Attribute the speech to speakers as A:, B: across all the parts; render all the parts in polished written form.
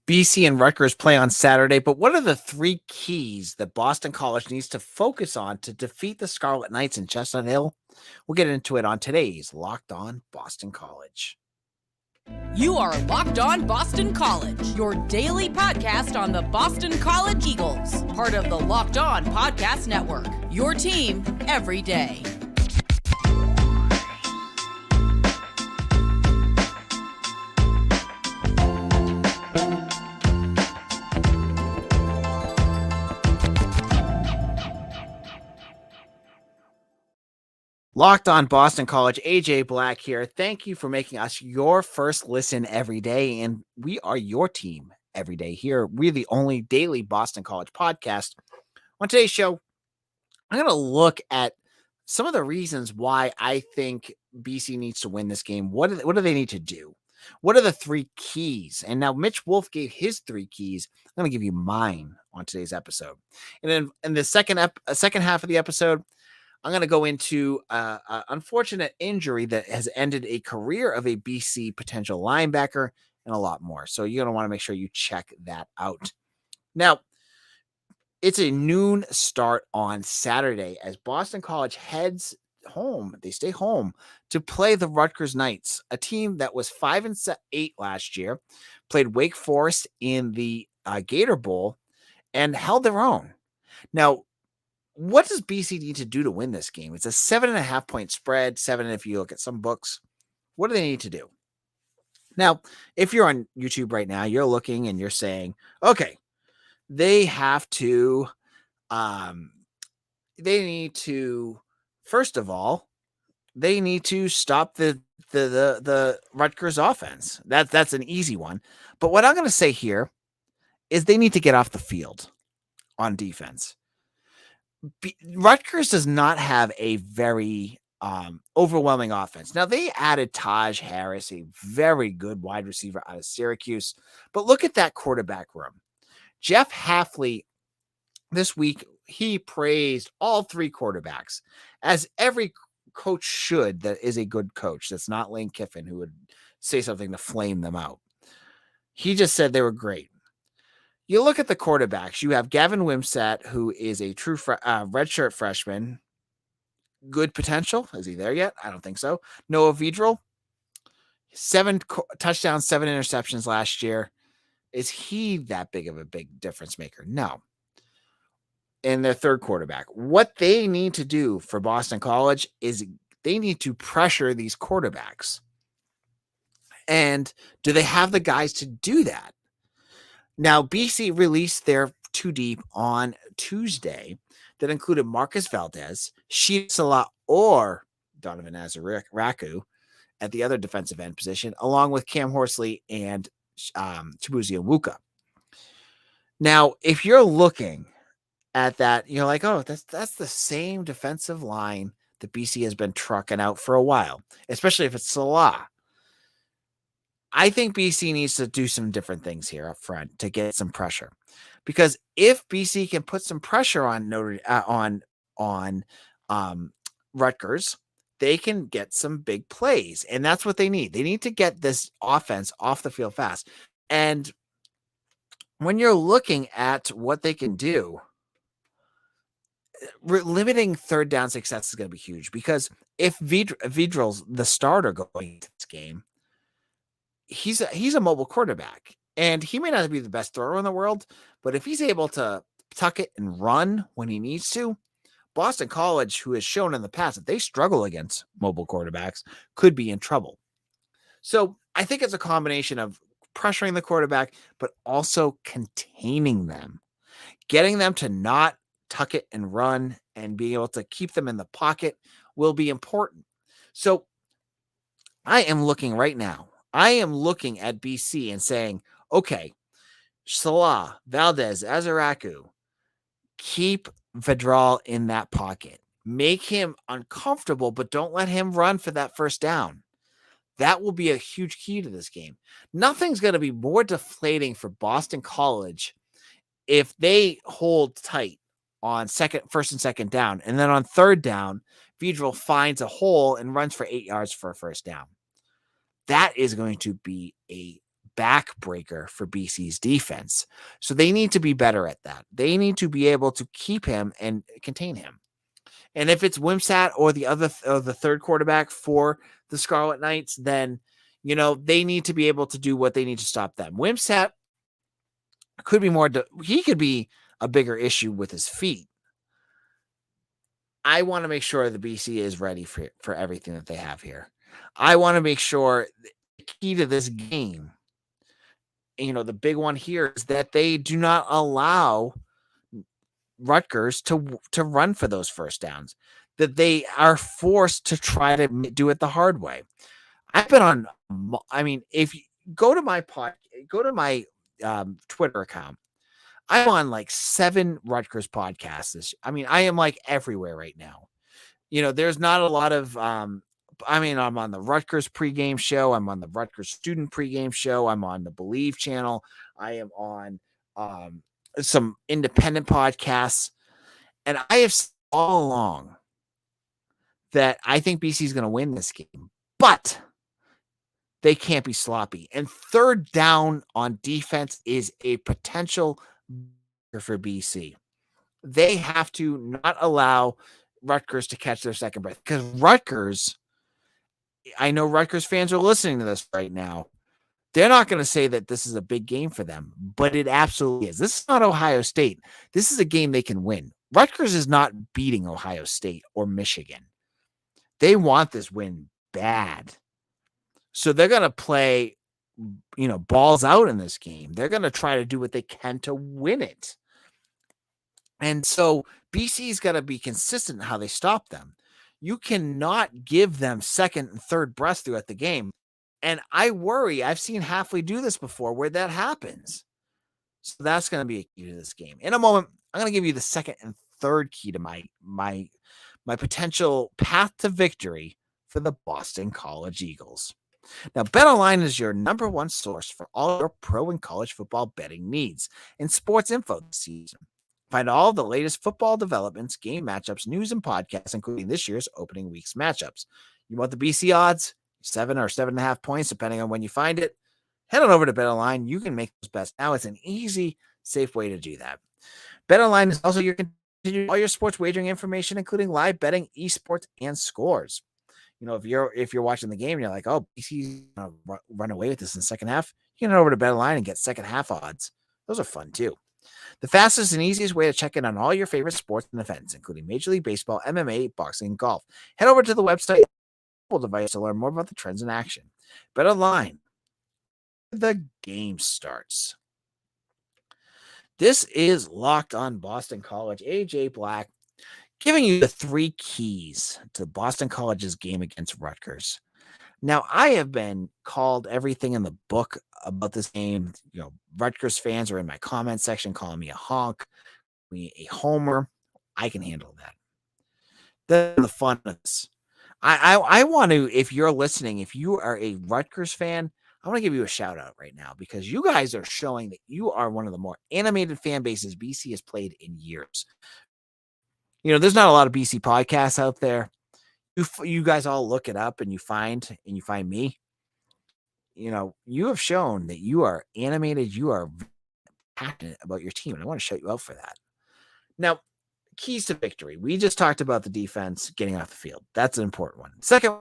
A: BC and Rutgers play on Saturday, but what are the three keys that Boston College needs to focus on to defeat the Scarlet Knights in Chestnut Hill? We'll get into it on today's Locked On Boston College.
B: You are Locked On Boston College, your daily podcast on the Boston College Eagles, part of the Locked On Podcast Network, your team every day.
A: Locked On Boston College, AJ Black here. Thank you for making us your first listen every day, and we are your team every day here. We're the only daily Boston College podcast. On today's show, I'm going to look at some of the reasons why I think BC needs to win this game. What do they need to do? What are the three keys? And now Mitch Wolf gave his three keys. I'm going to give you mine on today's episode. And then in the second half of the episode, I'm going to go into an unfortunate injury that has ended a career of a BC potential linebacker and a lot more. So you're going to want to make sure you check that out. Now, it's a noon start on Saturday as Boston College heads home. They stay home to play the Rutgers Knights, a team that was 5-8 last year, played Wake Forest in the Gator Bowl, and held their own. Now, what does BC need to do to win this game? It's a 7.5 point spread, 7 if you look at some books. What do they need to do? Now, if you're on YouTube right now, you're looking and you're saying, okay, they have to, first of all, they need to stop the Rutgers offense. That's an easy one. But what I'm going to say here is they need to get off the field on defense. Rutgers does not have a very overwhelming offense. Now, they added Taj Harris, a very good wide receiver out of Syracuse. But look at that quarterback room. Jeff Hafley, this week, he praised all three quarterbacks, as every coach should that is a good coach. That's not Lane Kiffin, who would say something to flame them out. He just said they were great. You look at the quarterbacks. You have Gavin Wimsatt, who is a true redshirt freshman. Good potential. Is he there yet? I don't think so. Noah Vedral, 7 touchdowns, 7 interceptions last year. Is he that big of a big difference maker? No. And their third quarterback. What they need to do for Boston College is they need to pressure these quarterbacks. And do they have the guys to do that? Now, BC released their 2 deep on Tuesday that included Marcus Valdez, Sheeta Salah, or Donovan Azaraku at the other defensive end position, along with Cam Horsley and Chibuzi Onwuka. Now, if you're looking at that, you're like, oh, that's the same defensive line that BC has been trucking out for a while, especially if it's Salah. I think BC needs to do some different things here up front to get some pressure, because if BC can put some pressure on Rutgers, they can get some big plays, and that's what they need. They need to get this offense off the field fast. And when you're looking at what they can do, limiting third down success is going to be huge, because if Vedral's the starter going into this game, he's a mobile quarterback, and he may not be the best thrower in the world, but if he's able to tuck it and run when he needs to, Boston College, who has shown in the past that they struggle against mobile quarterbacks, could be in trouble. So I think it's a combination of pressuring the quarterback, but also containing them, getting them to not tuck it and run, and being able to keep them in the pocket will be important. So I am looking right now. I am looking at BC and saying, okay, Salah, Valdez, Azaraku, keep Vedral in that pocket. Make him uncomfortable, but don't let him run for that first down. That will be a huge key to this game. Nothing's going to be more deflating for Boston College if they hold tight on first and second down, and then on third down, Vedral finds a hole and runs for 8 yards for a first down. That is going to be a backbreaker for BC's defense. So they need to be better at that. They need to be able to keep him and contain him. And if it's Wimsatt or the third quarterback for the Scarlet Knights, then they need to be able to do what they need to stop them. Wimsatt could be he could be a bigger issue with his feet. I want to make sure the BC is ready for everything that they have here. I want to make sure the key to this game, the big one here is that they do not allow Rutgers to run for those first downs, that they are forced to try to do it the hard way. I've been if you go to my Twitter account, I'm on like 7 Rutgers podcasts. I am like everywhere right now. There's not a lot of, I'm on the Rutgers pregame show. I'm on the Rutgers student pregame show. I'm on the Believe channel. I am on some independent podcasts. And I have said all along that I think BC is going to win this game, but they can't be sloppy. And third down on defense is a potential for BC. They have to not allow Rutgers to catch their second breath, because I know Rutgers fans are listening to this right now. They're not going to say that this is a big game for them, but it absolutely is. This is not Ohio State. This is a game they can win. Rutgers is not beating Ohio State or Michigan. They want this win bad. So they're going to play, balls out in this game. They're going to try to do what they can to win it. And so BC's got to be consistent in how they stop them. You cannot give them second and third breaths throughout the game. And I worry, I've seen Halfley do this before where that happens. So that's going to be a key to this game. In a moment, I'm going to give you the second and third key to my potential path to victory for the Boston College Eagles. Now, BetOnline is your number one source for all your pro and college football betting needs and sports info this season. Find all the latest football developments, game matchups, news, and podcasts, including this year's opening week's matchups. You want the BC odds? 7 or 7.5 points, depending on when you find it. Head on over to BetOnline. You can make those bets now. It's an easy, safe way to do that. BetOnline is also all your sports wagering information, including live betting, esports, and scores. If you're watching the game and you're like, oh, BC's gonna run away with this in the second half, you can head over to BetOnline and get second half odds. Those are fun too. The fastest and easiest way to check in on all your favorite sports and events, including Major League Baseball, MMA, boxing, and golf. Head over to the website device to learn more about the trends in action. BetOnline. The game starts. This is Locked On Boston College. AJ Black giving you the 3 keys to Boston College's game against Rutgers. Now, I have been called everything in the book about this game. Rutgers fans are in my comment section calling me a honk, me a homer. I can handle that. That's the fun of this. I want to, if you're listening, if you are a Rutgers fan, I want to give you a shout out right now, because you guys are showing that you are one of the more animated fan bases BC has played in years. There's not a lot of BC podcasts out there. You guys all look it up and you find me. You have shown that you are animated. You are passionate about your team. And I want to shout you out for that. Now, keys to victory. We just talked about the defense getting off the field. That's an important one. Second,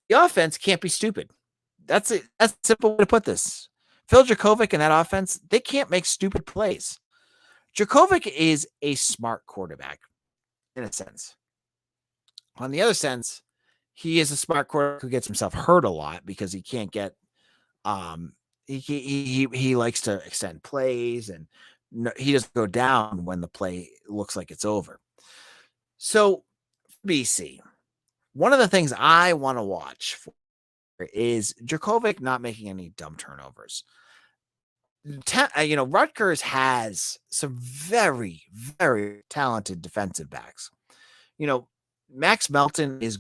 A: the offense can't be stupid. That's it. That's a simple way to put this. Phil Jurkovec and that offense, they can't make stupid plays. Jurkovec is a smart quarterback in a sense. On the other sense, he is a smart quarterback who gets himself hurt a lot because he can't get he likes to extend plays, and he doesn't go down when the play looks like it's over. So BC, one of the things I want to watch for is Jurkovec not making any dumb turnovers. Rutgers has some very, very talented defensive backs. Max Melton is,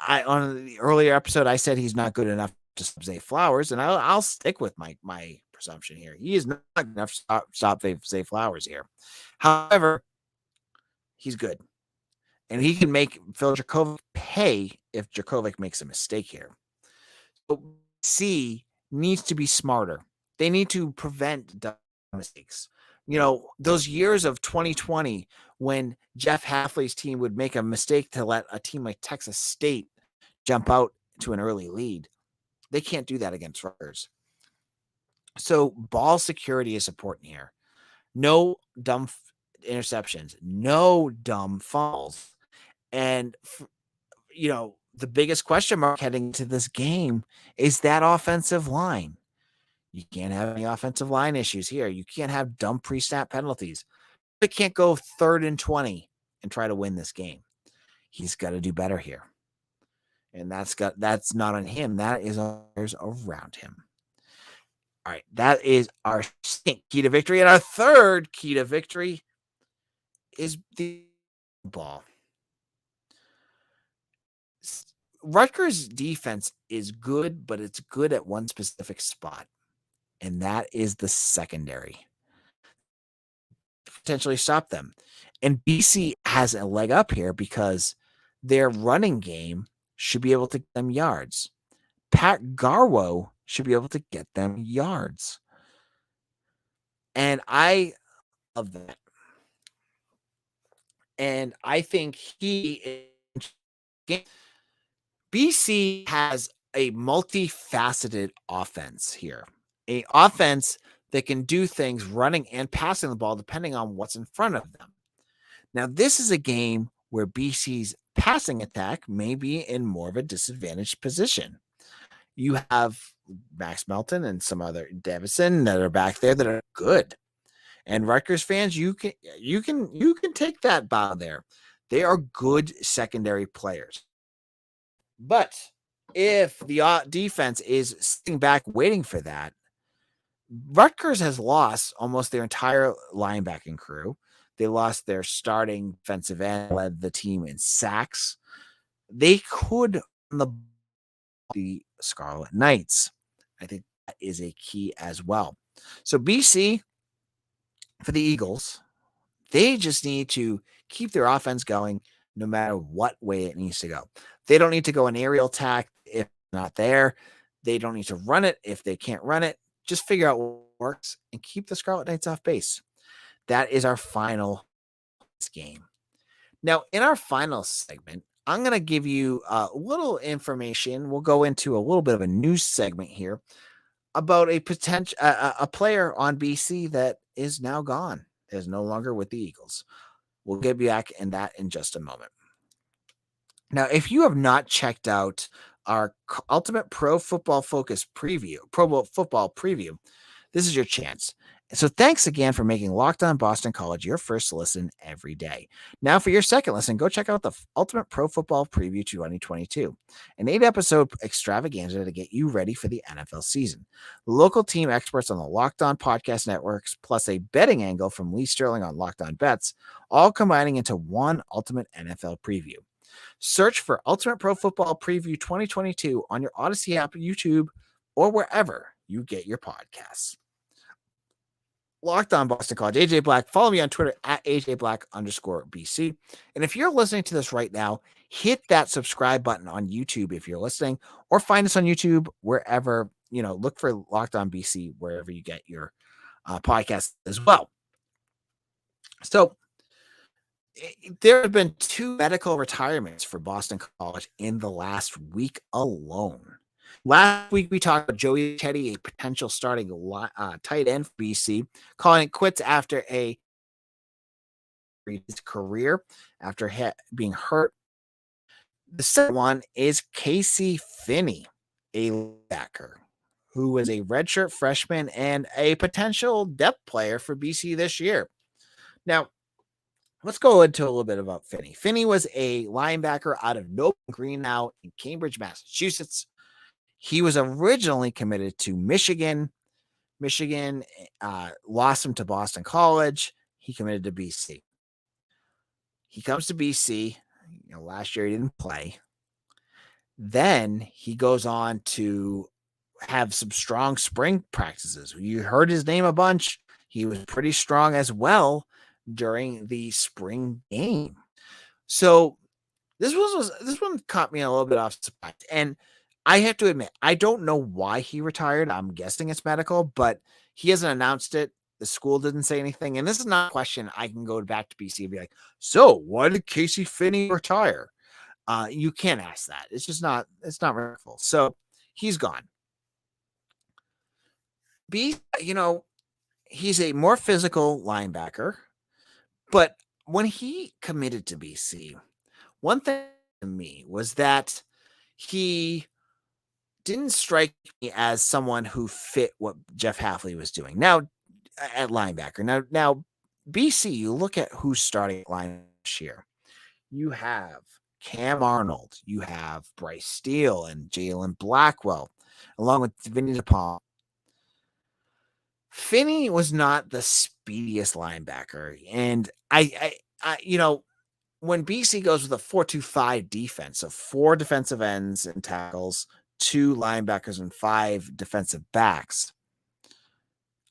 A: on the earlier episode, I said he's not good enough to stop Zay Flowers, and I'll stick with my presumption here. He is not good enough to stop Zay Flowers here. However, he's good, and he can make Phil Jurkovec pay if Jurkovec makes a mistake here. So see needs to be smarter. They need to prevent dumb mistakes. Those years of 2020 when Jeff Hafley's team would make a mistake to let a team like Texas State jump out to an early lead. They can't do that against Rutgers. So ball security is important here. No dumb interceptions, no dumb falls. And, the biggest question mark heading into this game is that offensive line. You can't have any offensive line issues here. You can't have dumb pre-snap penalties. They can't go 3rd and 20 and try to win this game. He's got to do better here. And that's not on him. That is on others around him. All right, that is our second key to victory. And our third key to victory is the ball. Rutgers' defense is good, but it's good at one specific spot, and that is the secondary. Potentially stop them. And BC has a leg up here because their running game should be able to get them yards. Pat Garwo should be able to get them yards. And I love that. And I think BC has a multifaceted offense here. An offense that can do things running and passing the ball depending on what's in front of them. Now, this is a game where BC's passing attack may be in more of a disadvantaged position. You have Max Melton and some other Davison that are back there that are good. And Rutgers fans, you can take that bow there. They are good secondary players. But if the defense is sitting back waiting for that, Rutgers has lost almost their entire linebacking crew. They lost their starting defensive end, led the team in sacks. They could run the Scarlet Knights. I think that is a key as well. So BC, for the Eagles, they just need to keep their offense going no matter what way it needs to go. They don't need to go an aerial attack if not there. They don't need to run it if they can't run it. Just figure out what works and keep the Scarlet Knights off base. That is our final game. Now, in our final segment, I'm going to give you a little information. We'll go into a little bit of a news segment here about a potential a player on BC that is now gone, is no longer with the Eagles. We'll get back in that in just a moment. Now, if you have not checked out our Ultimate Pro Football Focus preview, Pro Football preview, this is your chance. So thanks again for making Locked On Boston College your first listen every day. Now for your second listen, go check out the Ultimate Pro Football Preview 2022, an 8-episode extravaganza to get you ready for the NFL season. Local team experts on the Locked On Podcast Networks, plus a betting angle from Lee Sterling on Locked On Bets, all combining into one ultimate NFL preview. Search for Ultimate Pro Football Preview 2022 on your Odyssey app, YouTube, or wherever you get your podcasts. Locked On Boston College, AJ Black. Follow me on Twitter at AJBlack_BC. And if you're listening to this right now, hit that subscribe button on YouTube if you're listening, or find us on YouTube wherever, look for Locked On BC wherever you get your podcast as well. So there have been 2 medical retirements for Boston College in the last week alone. Last week, we talked about Joey Teddy, a potential starting tight end for BC, calling it quits after his career after being hurt. The second one is Casey Finney, a linebacker who was a redshirt freshman and a potential depth player for BC this year. Now, let's go into a little bit about Finney. Finney was a linebacker out of Noble Green now in Cambridge, Massachusetts. He was originally committed to Michigan. Michigan lost him to Boston College. He committed to BC. He comes to BC. Last year he didn't play. Then he goes on to have some strong spring practices. You heard his name a bunch. He was pretty strong as well during the spring game. So this one caught me a little bit off surprise. And I have to admit, I don't know why he retired. I'm guessing it's medical, but he hasn't announced it. The school didn't say anything. And this is not a question I can go back to BC and be like, so why did Casey Finney retire? You can't ask that. It's just not, it's not respectful. So he's gone. He's a more physical linebacker, but when he committed to BC, one thing to me was that he didn't strike me as someone who fit what Jeff Hafley was doing. Now, at linebacker. Now, BC, you look at who's starting at line this year. You have Cam Arnold, you have Bryce Steele and Jalen Blackwell, along with Vinny DePaul. Finney was not the speediest linebacker, and I when BC goes with a 4-2-5 defense, so 4 defensive ends and tackles, 2 linebackers, and 5 defensive backs,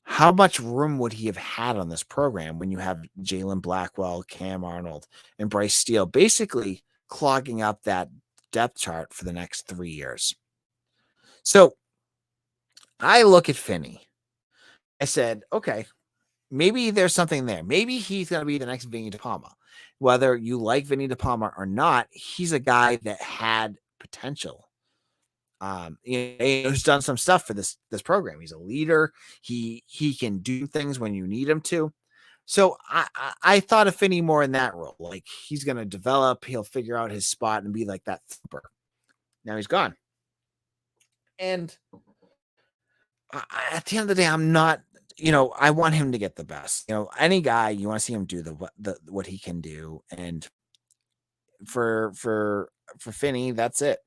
A: how much room would he have had on this program when you have Jalen Blackwell, Cam Arnold, and Bryce Steele basically clogging up that depth chart for the next 3 years? So I look at Finney. I said, okay, maybe there's something there. Maybe he's going to be the next Vinny De Palma. Whether you like Vinny De Palma or not, he's a guy that had potential. He's done some stuff for this program. He's a leader. He can do things when you need him to. So I thought of Finney more in that role. Like, he's going to develop. He'll figure out his spot and be like that thumper. Now he's gone. And at the end of the day, I'm not. I want him to get the best. Any guy, you want to see him do the what he can do, and for Finney, that's it.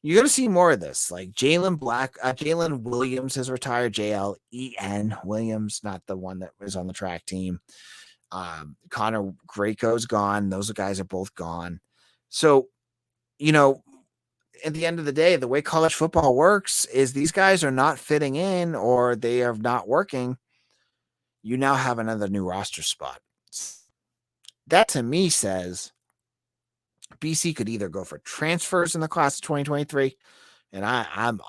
A: You're going to see more of this. Like Jalen Williams has retired. JLEN Williams, not the one that was on the track team. Connor Graco's gone. Those guys are both gone. So, at the end of the day, the way college football works is these guys are not fitting in or they are not working. You now have another new roster spot. That to me says BC could either go for transfers in the class of 2023, and I'm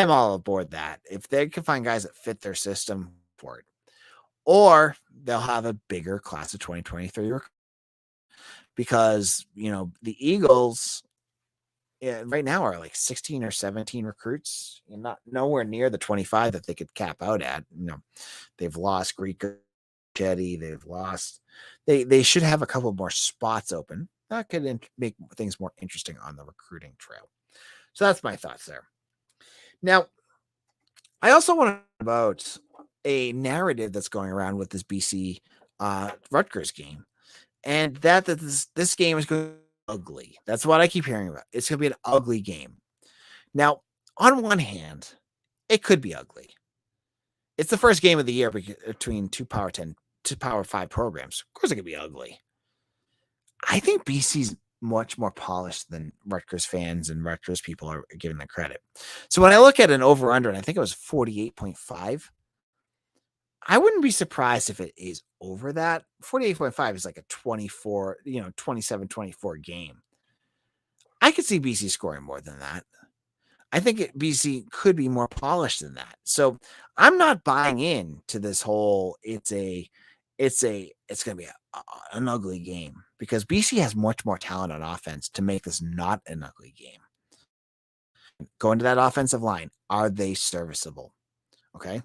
A: all aboard that. If they can find guys that fit their system for it, or they'll have a bigger class of 2023 because the Eagles right now are like 16 or 17 recruits, and not nowhere near the 25 that they could cap out at. They've lost Greco, Chetty, they've lost. They should have a couple more spots open. That could make things more interesting on the recruiting trail. So that's my thoughts there. Now, I also want to talk about a narrative that's going around with this BC Rutgers game, and that this game is going to be ugly. That's what I keep hearing about. It's going to be an ugly game. Now, on one hand, it could be ugly. It's the first game of the year between two Power 10, two Power 5 programs. Of course, it could be ugly. I think BC's much more polished than Rutgers fans and Rutgers people are giving them credit. So when I look at an over-under, and I think it was 48.5, I wouldn't be surprised if it is over that. 48.5 is like a 24, 27-24 game. I could see BC scoring more than that. I think BC could be more polished than that. So I'm not buying into this whole it's going to be an ugly game, because BC has much more talent on offense to make this not an ugly game. Going to that offensive line, are they serviceable? Okay.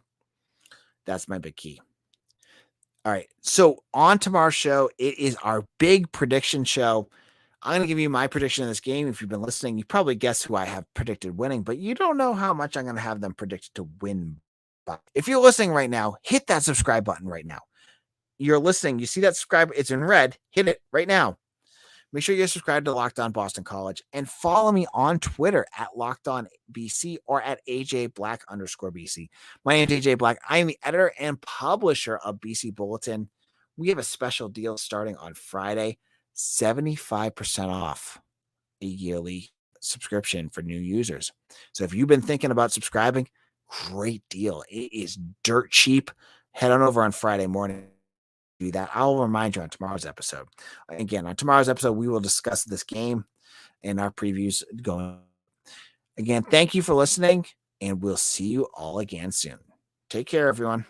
A: That's my big key. All right. So on tomorrow's show, it is our big prediction show. I'm going to give you my prediction of this game. If you've been listening, you probably guessed who I have predicted winning, but you don't know how much I'm going to have them predicted to win. But if you're listening right now, hit that subscribe button right now. You're listening. You see that subscribe? It's in red. Hit it right now. Make sure you're subscribed to Locked On Boston College and follow me on Twitter at LockedOnBC or at AJBlack_BC. My name is AJ Black. I am the editor and publisher of BC Bulletin. We have a special deal starting on Friday, 75% off a yearly subscription for new users. So if you've been thinking about subscribing, great deal. It is dirt cheap. Head on over on Friday morning. Do that. I'll remind you on tomorrow's episode. Again, on tomorrow's episode, we will discuss this game and our previews going. Again, thank you for listening, and we'll see you all again soon. Take care, everyone.